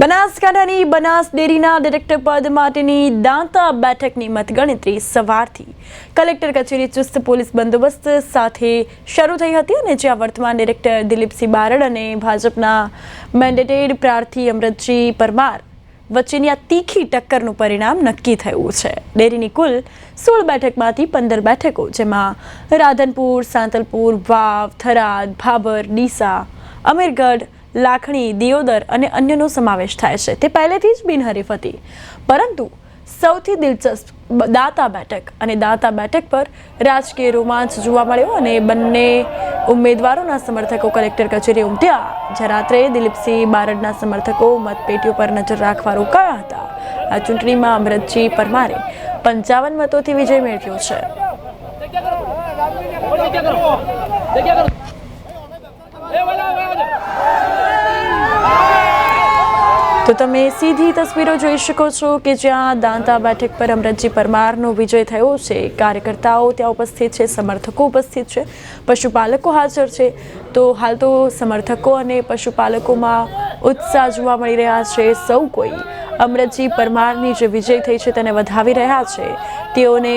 બનાસકાંઠાની બનાસ ડેરીના ડિરેક્ટર પદ માટેની દાંતા બેઠકની મતગણતરી સવારથી કલેક્ટર કચેરી ચુસ્ત પોલીસ બંદોબસ્ત સાથે શરૂ થઈ હતી અને જ્યાં વર્તમાન ડિરેક્ટર દિલીપસિંહ બારડ અને ભાજપના મેન્ડેટેડ પ્રાર્થી અમરતજી પરમાર વચ્ચેની આ તીખી ટક્કરનું પરિણામ નક્કી થયું છે। ડેરીની કુલ 16 બેઠકમાંથી 15 બેઠકો જેમાં રાધનપુર, સાંતલપુર, વાવ, થરાદ, ભાભર, ડીસા, અમીરગઢ, લાખણી, દિયોદર અને અન્યનો સમાવેશ થાય છે। તે પહેલેથી જ બિનહરીફ હતી, પરંતુ સૌથી દિલચસ્પ દાંતા બેઠક અને દાંતા બેઠક પર રાજકીય રોમાંચ જોવા મળ્યો અને બંને ઉમેદવારોના સમર્થકો કલેક્ટર કચેરી ઉમટ્યા, જ્યાં રાત્રે દિલીપસિંહ બારડના સમર્થકો મતપેટીઓ પર નજર રાખવા રોકાયા હતા। આ ચૂંટણીમાં અમરતજી પરમારે 55 મતોથી વિજય મેળવ્યો છે। તો તમે સીધી તસવીરો જોઈ શકો છો કે જ્યાં દાંતા બેઠક પર અમરતજી પરમારનો વિજય થયો છે। કાર્યકર્તાઓ ત્યાં ઉપસ્થિત છે, સમર્થકો ઉપસ્થિત છે, પશુપાલકો હાજર છે। તો હાલ તો સમર્થકો અને પશુપાલકોમાં ઉત્સાહ જોવા મળી રહ્યા છે। સૌ કોઈ અમરતજી પરમારની જે વિજય થઈ છે તેને વધાવી રહ્યા છે। તેઓને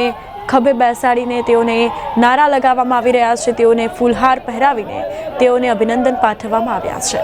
ખભે બેસાડીને તેઓને નારા લગાવવામાં આવી રહ્યા છે, તેઓને ફૂલહાર પહેરાવીને તેઓને અભિનંદન પાઠવવામાં આવ્યા છે।